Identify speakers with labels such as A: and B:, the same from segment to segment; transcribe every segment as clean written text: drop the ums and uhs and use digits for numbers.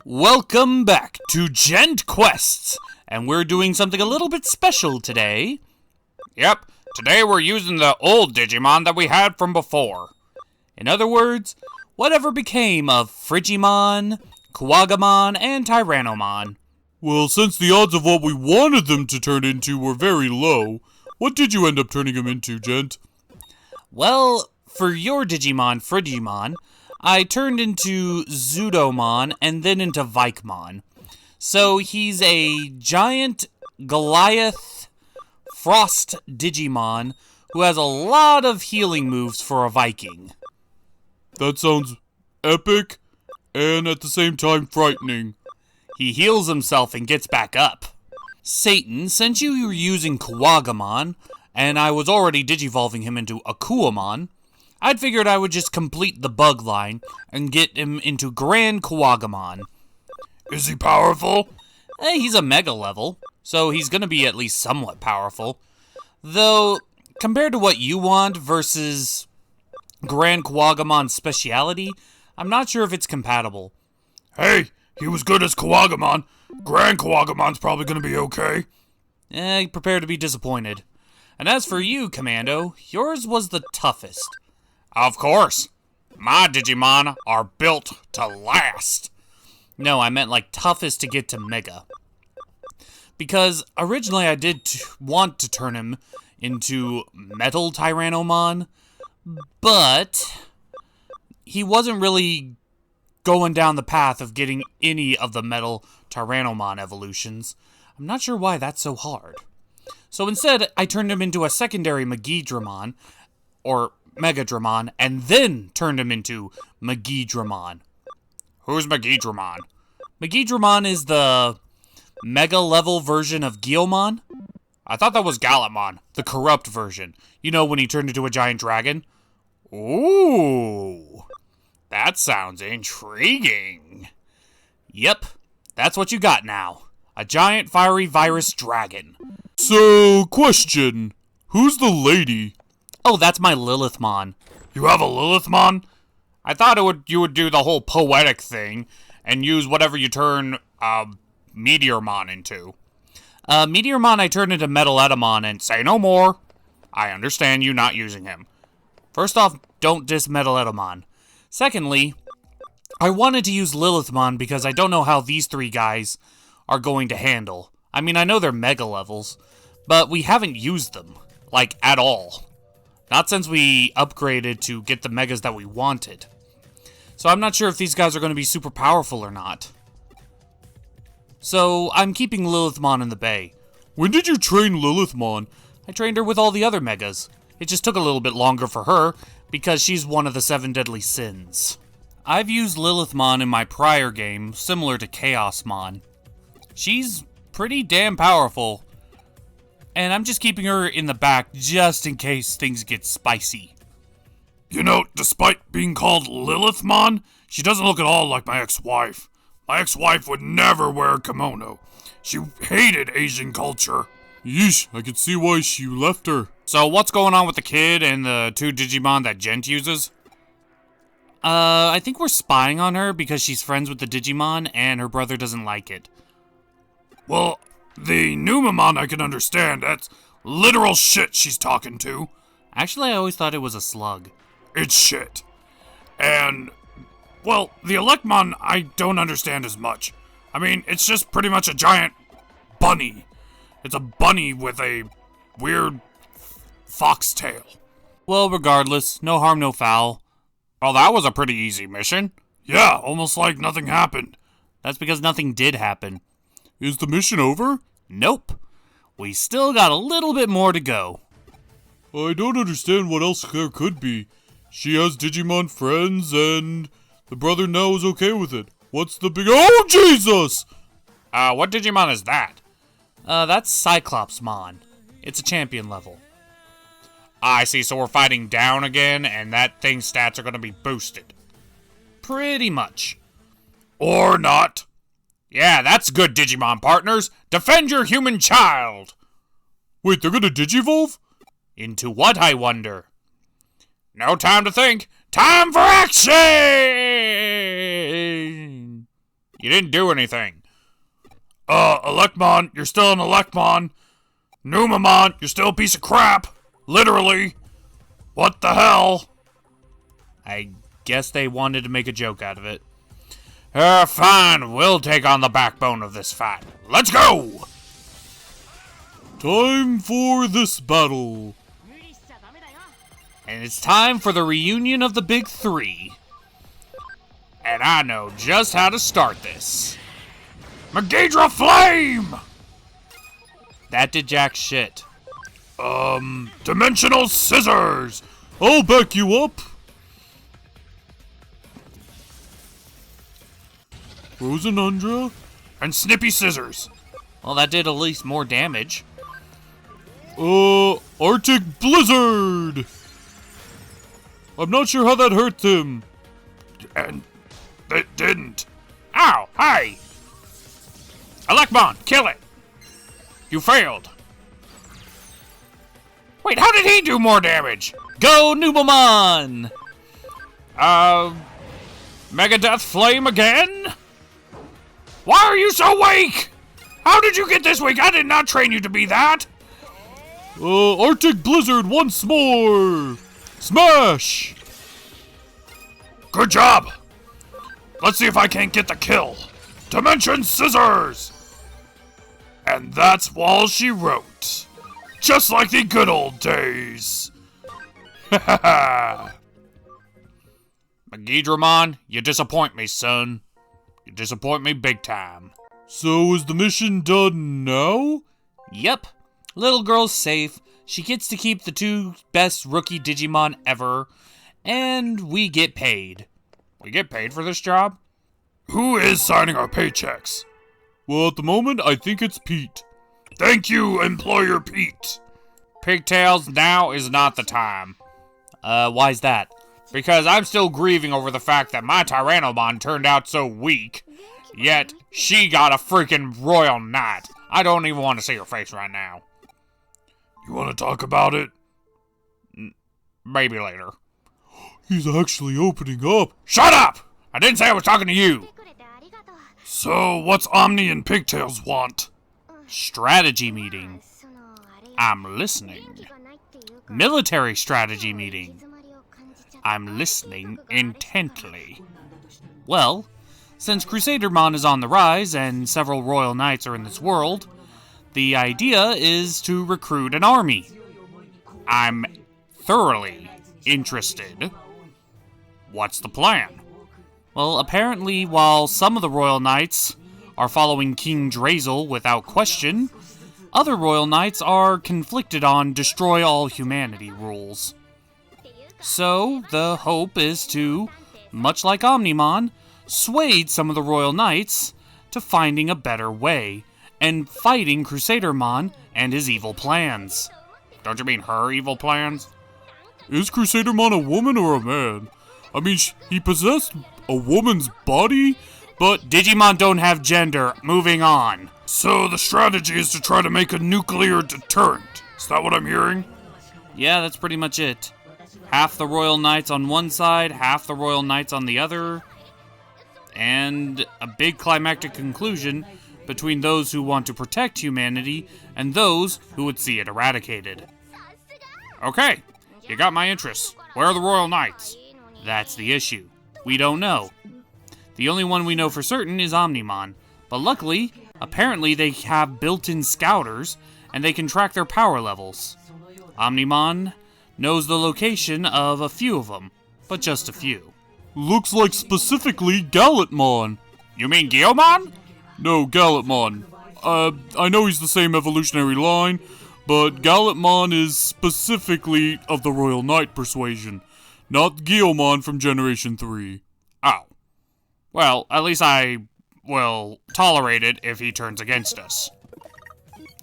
A: Welcome back to Gentquests, and we're doing something a little bit special today.
B: Yep, today we're using the old Digimon that we had from before.
A: In other words, whatever became of Frigimon, Kuwagamon, and Tyrannomon.
C: Well, since the odds of what we wanted them to turn into were very low, what did you end up turning him into, Gent?
A: Well, for your Digimon, Frigimon, I turned into Zudomon and then into Vikemon. So he's a giant Goliath Frost Digimon who has a lot of healing moves for a Viking.
C: That sounds epic and at the same time frightening.
A: He heals himself and gets back up. Satan, since you were using Kuwagamon, and I was already digivolving him into Akuamon, I'd figured I would just complete the bug line and get him into Grand Kuwagamon.
B: Is he powerful?
A: He's a mega level, so he's gonna be at least somewhat powerful. Though, compared to what you want versus Grand Kuwagamon's speciality, I'm not sure if it's compatible.
B: Hey, he was good as Kuwagamon. Grand Kuwagamon's probably gonna be okay.
A: Prepare to be disappointed. And as for you, Commando, yours was the toughest.
B: Of course. My Digimon are built to last.
A: No, I meant like toughest to get to Mega. Because originally I did want to turn him into Metal Tyrannomon, but he wasn't really going down the path of getting any of the Metal Tyrannomon evolutions. I'm not sure why that's so hard. So instead, I turned him into a secondary Megidramon, or Megadramon, and then turned him into Megidramon.
B: Who's Megidramon?
A: Megidramon is the mega-level version of Guilmon.
B: I thought that was Galamon.
A: The corrupt version. You know, when he turned into a giant dragon?
B: Ooh, that sounds intriguing.
A: Yep, that's what you got now. A giant fiery virus dragon.
C: So, question. Who's the lady?
A: Oh, that's my Lilithmon.
B: You have a Lilithmon? I thought you would do the whole poetic thing and use whatever you turn Meteormon into.
A: Meteormon I turned into Metaletamon and
B: Say no more. I understand you not using him.
A: First off, don't diss Metaletamon. Secondly, I wanted to use Lilithmon because I don't know how these three guys are going to handle. I mean, I know they're mega levels, but we haven't used them, like, at all. Not since we upgraded to get the megas that we wanted. So I'm not sure if these guys are going to be super powerful or not. So I'm keeping Lilithmon in the bay.
C: When did you train Lilithmon?
A: I trained her with all the other megas. It just took a little bit longer for her, because she's one of the 7 deadly sins. I've used Lilithmon in my prior game, similar to Chaosmon. She's pretty damn powerful. And I'm just keeping her in the back just in case things get spicy.
B: You know, despite being called Lilithmon, she doesn't look at all like my ex-wife. My ex-wife would never wear a kimono. She hated Asian culture.
C: Yeesh, I could see why she left her.
B: So what's going on with the kid and the 2 Digimon that Gent uses?
A: I think we're spying on her because she's friends with the Digimon and her brother doesn't like it.
B: Well, the Numamon I can understand. That's literal shit she's talking to.
A: Actually, I always thought it was a slug.
B: It's shit. And, well, the Electmon I don't understand as much. I mean, it's just pretty much a giant bunny. It's a bunny with a weird foxtail.
A: Well, regardless, no harm, no foul.
B: Well, that was a pretty easy mission. Yeah, almost like nothing happened.
A: That's because nothing did happen.
C: Is the mission over?
A: Nope. We still got a little bit more to go.
C: I don't understand what else there could be. She has Digimon friends, and the brother now is okay with it. What's the big— Oh, Jesus!
B: What Digimon is that?
A: That's Cyclopsmon. It's a champion level.
B: I see, so we're fighting down again, and that thing's stats are gonna be boosted.
A: Pretty much.
B: Or not. Yeah, that's good, Digimon partners. Defend your human child.
C: Wait, they're gonna Digivolve?
A: Into what, I wonder?
B: No time to think. Time for action! You didn't do anything. Elecmon, you're still an Elecmon. Numamon, you're still a piece of crap. Literally. What the hell?
A: I guess they wanted to make a joke out of it.
B: Fine, we'll take on the backbone of this fight. Let's go!
C: Time for this battle.
A: And it's time for the reunion of the big three.
B: And I know just how to start this. Magidra Flame!
A: That did jack shit.
B: Dimensional Scissors!
C: I'll back you up. Rosenundra?
B: And Snippy Scissors.
A: Well, that did at least more damage.
C: Arctic Blizzard! I'm not sure how that hurt him.
B: And it didn't. Ow! Hey! Elecmon, kill it! You failed. Wait, how did he do more damage?
A: Go Numamon!
B: Megadeth Flame again? Why are you so weak? How did you get this weak? I did not train you to be that.
C: Arctic Blizzard once more! Smash!
B: Good job. Let's see if I can't get the kill. Dimension Scissors! And that's all she wrote. Just like the good old days. Ha ha! Magidramon, you disappoint me, son. You disappoint me big time.
C: So is the mission done now?
A: Yep. Little girl's safe. She gets to keep the 2 best rookie Digimon ever. And we get paid.
B: We get paid for this job? Who is signing our paychecks?
C: Well, at the moment, I think it's Pete.
B: Thank you, Employer Pete. Pigtails, now is not the time.
A: Why's that?
B: Because I'm still grieving over the fact that my Tyrannomon turned out so weak. Yet, she got a freaking Royal Knight. I don't even want to see her face right now. You want to talk about it? Maybe later.
C: He's actually opening up.
B: Shut up! I didn't say I was talking to you. So, what's Omni and Pigtails want?
A: Strategy meeting. I'm listening. Military strategy meeting. I'm listening intently. Well, since Crusadermon is on the rise and several Royal Knights are in this world, the idea is to recruit an army. I'm thoroughly interested. What's the plan? Well, apparently, while some of the Royal Knights are following King Drazel without question, other Royal Knights are conflicted on destroy all humanity rules. So, the hope is to, much like Omnimon, sway some of the Royal Knights to finding a better way and fighting Crusadermon and his evil plans.
B: Don't you mean her evil plans?
C: Is Crusadermon a woman or a man? I mean, he possessed a woman's body, but
A: Digimon don't have gender. Moving on.
B: So the strategy is to try to make a nuclear deterrent. Is that what I'm hearing?
A: Yeah, that's pretty much it. Half the Royal Knights on one side, half the Royal Knights on the other, and a big climactic conclusion between those who want to protect humanity and those who would see it eradicated.
B: Okay, you got my interest. Where are the Royal Knights?
A: That's the issue. We don't know. The only one we know for certain is Omnimon, but luckily, apparently they have built-in scouters, and they can track their power levels. Omnimon knows the location of a few of them, but just a few.
C: Looks like specifically Gallantmon.
B: You mean Guilmon?
C: No, Gallantmon. I know he's the same evolutionary line, but Gallantmon is specifically of the Royal Knight persuasion, not Guilmon from Generation 3.
B: Oh. Well, at least I will tolerate it if he turns against us.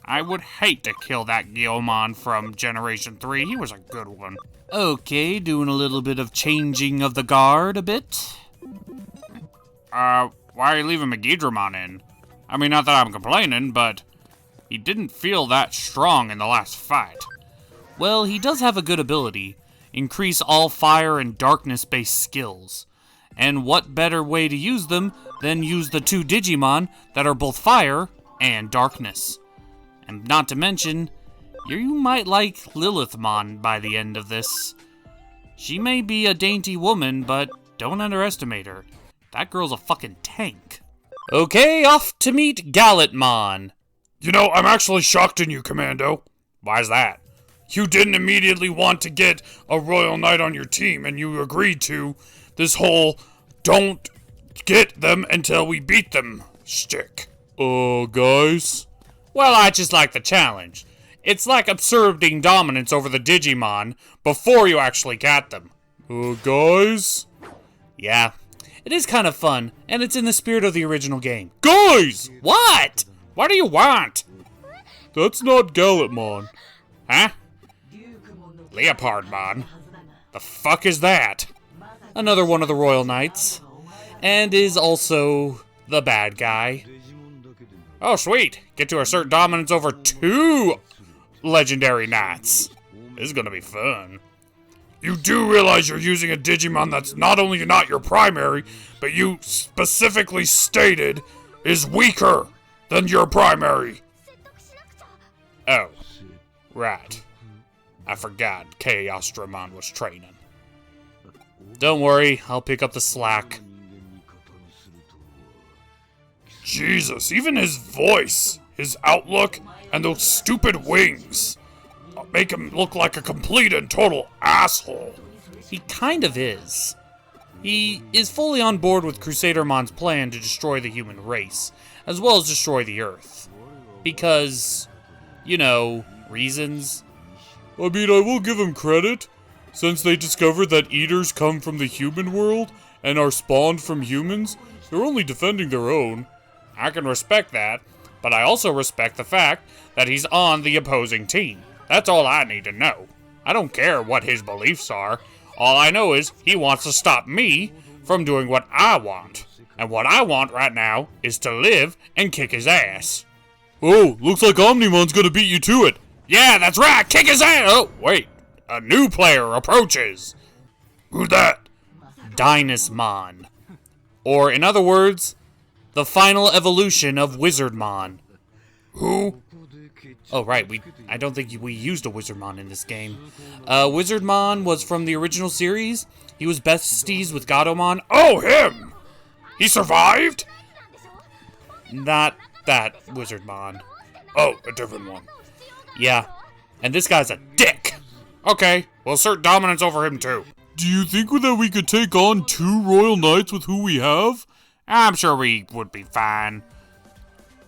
B: I would hate to kill that Guilmon from Generation 3. He was a good one.
A: Okay, doing a little bit of changing of the guard a bit.
B: Why are you leaving Magidramon in? I mean, not that I'm complaining, but he didn't feel that strong in the last fight.
A: Well, he does have a good ability. Increase all fire and darkness-based skills. And what better way to use them than use the 2 Digimon that are both fire and darkness. And not to mention, you might like Lilithmon by the end of this. She may be a dainty woman, but don't underestimate her. That girl's a fucking tank. Okay, off to meet Gallantmon.
B: You know, I'm actually shocked in you, Commando.
A: Why's that?
B: You didn't immediately want to get a Royal Knight on your team, and you agreed to this whole don't get them until we beat them shtick.
C: Guys?
A: Well, I just like the challenge. It's like asserting dominance over the Digimon before you actually got them.
C: Guys?
A: Yeah, it is kind of fun, and it's in the spirit of the original game.
C: Guys!
A: What? What do you want?
C: That's not Gallantmon.
A: Huh? Leopardmon? The fuck is that? Another one of the Royal Knights. And is also the bad guy. Oh, sweet. Get to assert dominance over 2 legendary knights. This is gonna be fun.
B: You do realize you're using a Digimon that's not only not your primary, but you specifically stated is weaker than your primary.
A: Oh, right. I forgot Chaosdramon was training. Don't worry, I'll pick up the slack.
B: Jesus, even his voice, his outlook, and those stupid wings make him look like a complete and total asshole.
A: He kind of is. He is fully on board with Crusadermon's plan to destroy the human race, as well as destroy the Earth. Because, you know, reasons.
C: I mean, I will give him credit, since they discovered that eaters come from the human world and are spawned from humans. They're only defending their own.
A: I can respect that, but I also respect the fact that he's on the opposing team. That's all I need to know. I don't care what his beliefs are. All I know is he wants to stop me from doing what I want. And what I want right now is to live and kick his ass.
C: Oh, looks like Omnimon's gonna beat you to it.
A: Yeah, that's right, kick his ass! Oh, wait. A new player approaches.
B: Who's that?
A: Dynasmon. Or, in other words, the final evolution of Wizardmon.
B: Who?
A: Oh, right, I don't think we used a Wizardmon in this game. Wizardmon was from the original series. He was besties with Gatomon.
B: Oh, him! He survived?
A: Not that Wizardmon.
B: Oh, a different one.
A: Yeah, and this guy's a dick. Okay, we'll assert dominance over him too.
C: Do you think that we could take on 2 Royal Knights with who we have?
A: I'm sure we would be fine.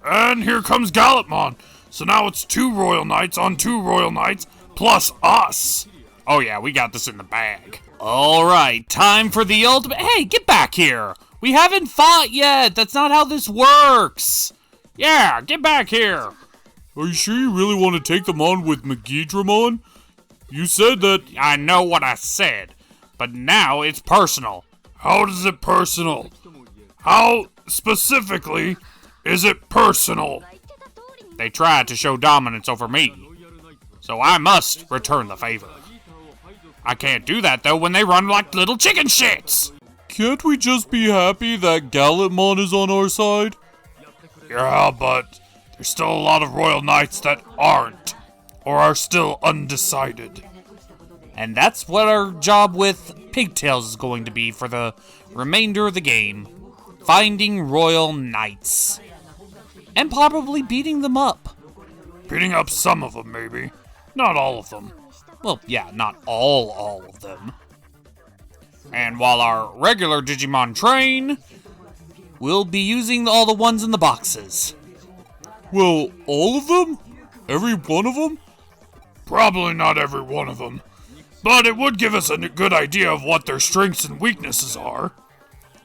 B: And here comes Gallantmon. So now it's 2 Royal Knights on 2 Royal Knights plus us.
A: Oh yeah, we got this in the bag. Alright, time for the ultimate. Hey, get back here. We haven't fought yet. That's not how this works. Yeah, get back here.
C: Are you sure you really want to take them on with Megidramon? You said that...
A: I know what I said, but now it's personal.
B: How is it personal? How specifically is it personal?
A: They tried to show dominance over me, so I must return the favor. I can't do that, though, when they run like little chicken shits.
C: Can't we just be happy that Gallantmon is on our side?
B: Yeah, but there's still a lot of Royal Knights that aren't, or are still undecided.
A: And that's what our job with Pigtails is going to be for the remainder of the game. Finding Royal Knights. And probably beating them up.
B: Beating up some of them, maybe. Not all of them.
A: Well, yeah, not all of them. And while our regular Digimon train, we'll be using all the ones in the boxes.
C: Well, all of them? Every one of them?
B: Probably not every one of them. But it would give us a good idea of what their strengths and weaknesses are.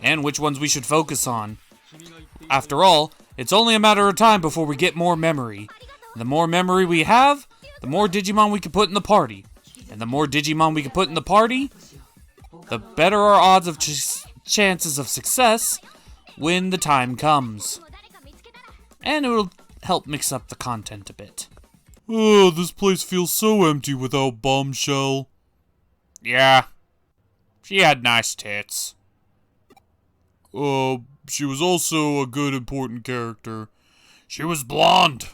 A: And which ones we should focus on. After all, it's only a matter of time before we get more memory. The more memory we have, the more Digimon we can put in the party. And the more Digimon we can put in the party, the better our odds of chances of success when the time comes. And it will help mix up the content a bit.
C: Oh, this place feels so empty without Bombshell.
A: Yeah, she had nice tits.
C: She was also a good, important character.
B: She was blonde.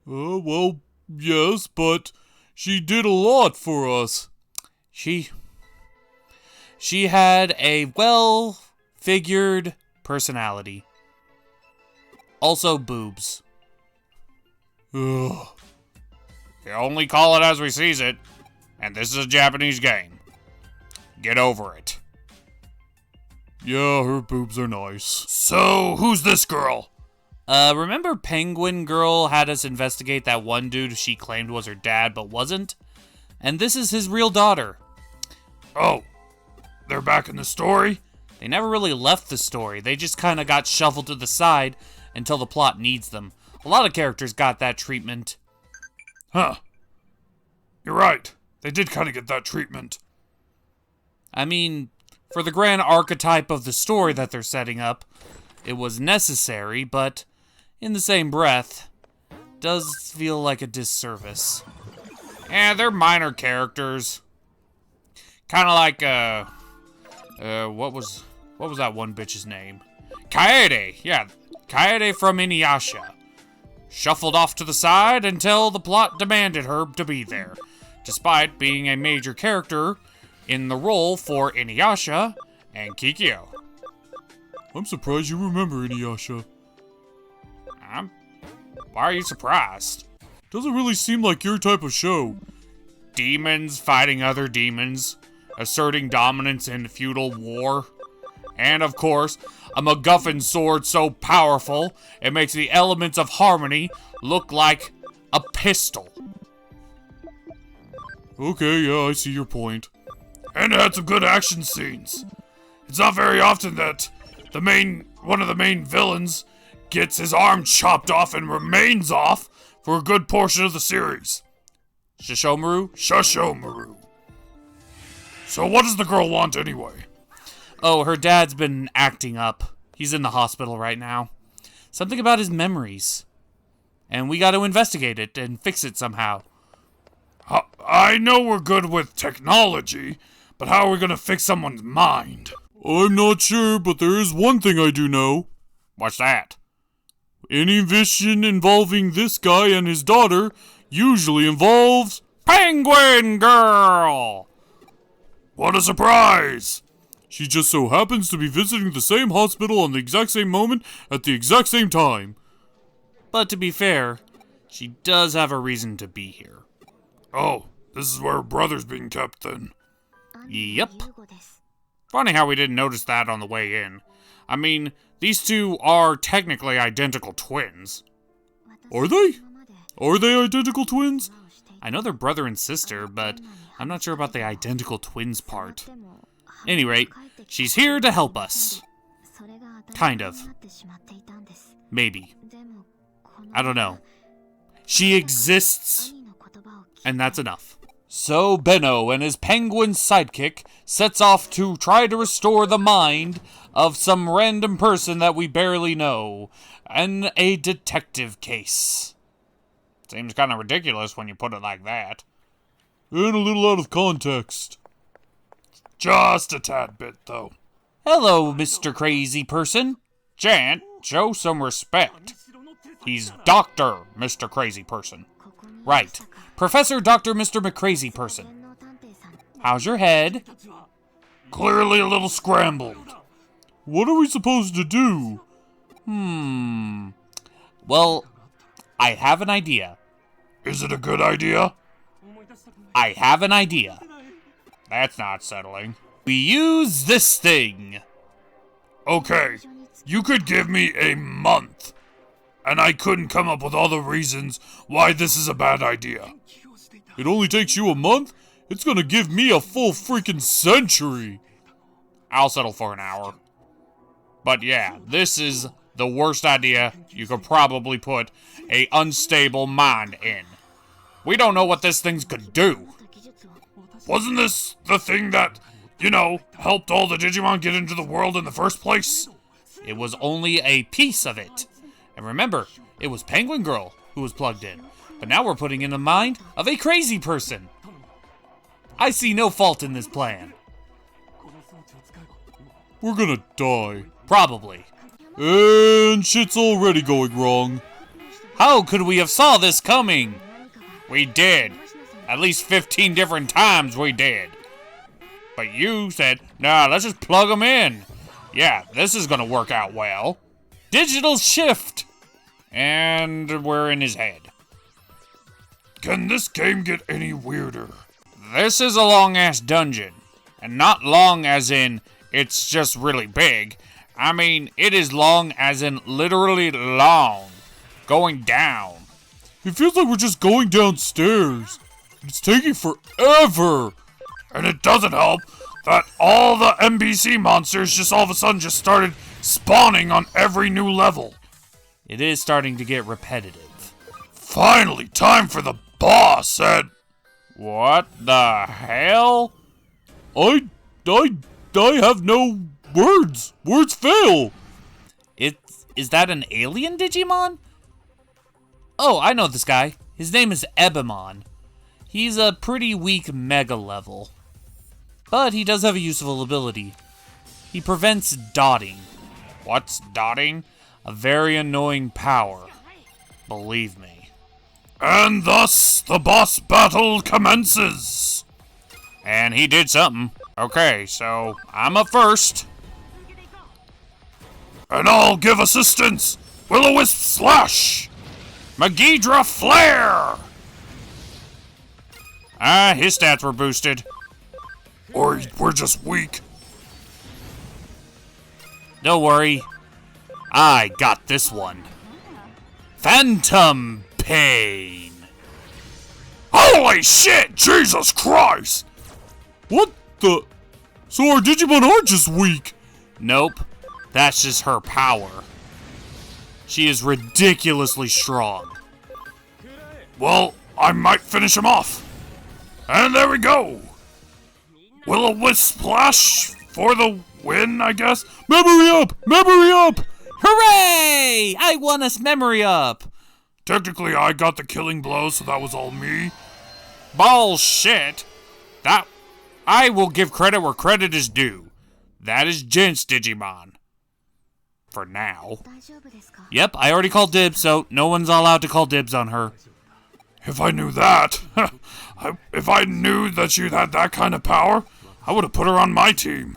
C: Well, yes, but she did a lot for us.
A: She had a well-figured personality. Also boobs.
C: Ugh.
B: You only call it as we sees it, and this is a Japanese game. Get over it.
C: Yeah, her boobs are nice.
B: So, who's this girl?
A: Remember Penguin Girl had us investigate that one dude she claimed was her dad but wasn't? And this is his real daughter.
B: Oh, they're back in the story?
A: They never really left the story. They just kind of got shuffled to the side until the plot needs them. A lot of characters got that treatment.
B: Huh. You're right. They did kind of get that treatment.
A: I mean, for the grand archetype of the story that they're setting up, it was necessary, but in the same breath, does feel like a disservice.
B: Yeah, they're minor characters. Kind of like, what was that one bitch's name? Kaede, yeah, Kaede from Inuyasha. Shuffled off to the side until the plot demanded her to be there, despite being a major character in the role for Inuyasha and Kikyo.
C: I'm surprised you remember Inuyasha.
B: Why are you surprised?
C: Doesn't really seem like your type of show.
B: Demons fighting other demons, asserting dominance in feudal war. And of course, a MacGuffin sword so powerful, it makes the elements of harmony look like a pistol.
C: Okay, yeah, I see your point.
B: And it had some good action scenes. It's not very often that one of the main villains gets his arm chopped off and remains off for a good portion of the series.
A: Shishomaru?
B: Shoshomaru. So what does the girl want anyway?
A: Oh, her dad's been acting up. He's in the hospital right now. Something about his memories. And we gotta investigate it and fix it somehow.
B: I know we're good with technology, but how are we gonna fix someone's mind?
C: I'm not sure, but there is one thing I do know.
B: What's that?
C: Any mission involving this guy and his daughter usually involves
B: Penguin Girl! What a surprise!
C: She just so happens to be visiting the same hospital on the exact same moment at the exact same time.
A: But to be fair, she does have a reason to be here.
B: Oh, this is where her brother's being kept then.
A: Yep.
B: Funny how we didn't notice that on the way in. I mean, these two are technically identical twins.
C: Are they? Are they identical twins?
A: I know they're brother and sister, but I'm not sure about the identical twins part. Any rate, she's here to help us. Kind of. Maybe. I don't know. She exists, and that's enough. So Benno and his penguin sidekick sets off to try to restore the mind of some random person that we barely know, in a detective case. Seems kind of ridiculous when you put it like that.
C: And a little out of context.
B: Just a tad bit, though.
A: Hello, Mr. Crazy Person.
B: Gent, show some respect. He's Dr. Mr. Crazy Person.
A: Right. Professor Dr. Mr. McCrazy Person. How's your head?
B: Clearly a little scrambled.
C: What are we supposed to do?
A: Well, I have an idea.
B: Is it a good idea?
A: I have an idea.
B: That's not settling.
A: We use this thing.
B: Okay, you could give me a month, and I couldn't come up with all the reasons why this is a bad idea.
C: It only takes you a month? It's gonna give me a full freaking century.
B: I'll settle for an hour. But yeah, this is the worst idea you could probably put a unstable mind in. We don't know what this thing could do. Wasn't this the thing that, helped all the Digimon get into the world in the first place?
A: It was only a piece of it. And remember, it was Penguin Girl who was plugged in. But now we're putting in the mind of a crazy person. I see no fault in this plan.
C: we're gonna die.
A: Probably.
C: And shit's already going wrong.
A: How could we have saw this coming? We did. At least 15 different times we did. But you said, nah, let's just plug them in. Yeah, this is gonna work out well. Digital shift. And we're in his head.
B: Can this game get any weirder?
A: This is a long-ass dungeon. And not long as in, it's just really big. I mean, it is long as in literally long. Going down.
C: It feels like we're just going downstairs. It's taking forever.
B: And it doesn't help that all the NPC monsters just all of a sudden just started spawning on every new level.
A: It is starting to get repetitive.
B: Finally, time for the boss, and...
A: What the hell?
C: I have no words. Words fail.
A: Is that an alien Digimon? Oh, I know this guy. His name is Ebimon. He's a pretty weak mega level. But he does have a useful ability. He prevents dotting. What's dotting? A very annoying power. Believe me.
B: And thus, the boss battle commences!
A: And he did something. Okay, so I'm up first.
B: And I'll give assistance! Will-O-Wisp Slash! Magidra Flare!
A: His stats were boosted.
B: Or we're just weak.
A: Don't worry. I got this one. Phantom Pain.
B: Holy shit! Jesus Christ!
C: What the? So our Digimon are just weak.
A: Nope. That's just her power. She is ridiculously strong.
B: Well, I might finish him off. And there we go! Will-O-Wisp Splash for the win, I guess?
C: Memory up! Memory up!
A: Hooray! I won us memory up.
B: Technically, I got the killing blow, so that was all me.
A: Bullshit. That I will give credit where credit is due. That is Gent's Digimon. For now. Yep, I already called dibs, so no one's allowed to call dibs on her.
B: If I knew that, if I knew that you had that kind of power, I would have put her on my team.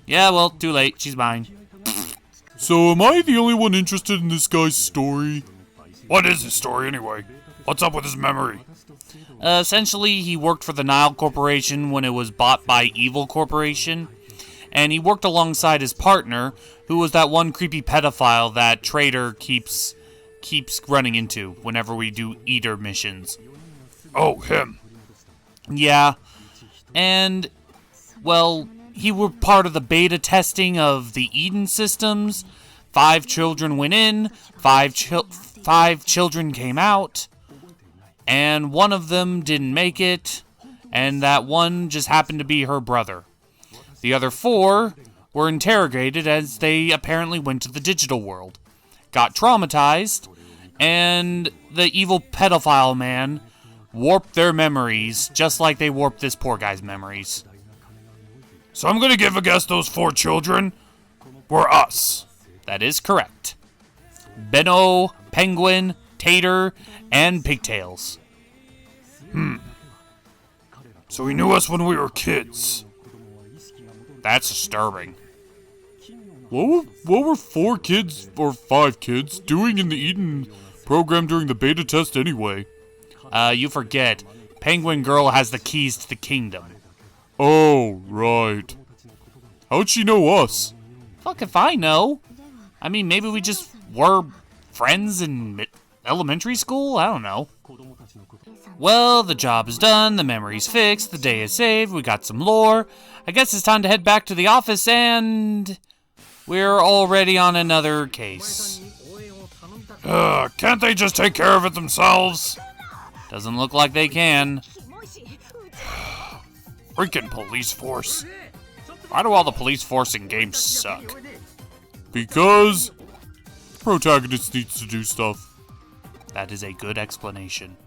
A: Yeah, well, too late. She's mine.
C: So am I the only one interested in this guy's story?
B: What is his story anyway? What's up with his memory?
A: Essentially, he worked for the Nile Corporation when it was bought by Evil Corporation. And he worked alongside his partner, who was that one creepy pedophile that Trader keeps running into whenever we do Eater missions.
B: Oh, him.
A: Yeah. And, well, he were part of the beta testing of the Eden systems. 5 children went in, 5 children came out, and one of them didn't make it, and that one just happened to be her brother. The other 4 were interrogated as they apparently went to the digital world, got traumatized, and the evil pedophile man warped their memories just like they warped this poor guy's memories.
B: So I'm gonna give a guess those 4 children were us.
A: That is correct. Benno, Penguin, Tater, and Pigtails.
B: So he knew us when we were kids.
A: That's disturbing.
C: What were 4 kids, or 5 kids, doing in the Eden program during the beta test anyway?
A: You forget. Penguin Girl has the keys to the kingdom.
C: Oh, right. How'd she know us?
A: Fuck if I know. I mean, maybe we just were friends in elementary school? I don't know. Well, the job is done, the memory's fixed, the day is saved, we got some lore. I guess it's time to head back to the office and... we're already on another case.
B: Can't they just take care of it themselves?
A: Doesn't look like they can.
B: Freaking police force.
A: Why do all the police force in games suck?
C: Because the protagonist needs to do stuff.
A: That is a good explanation.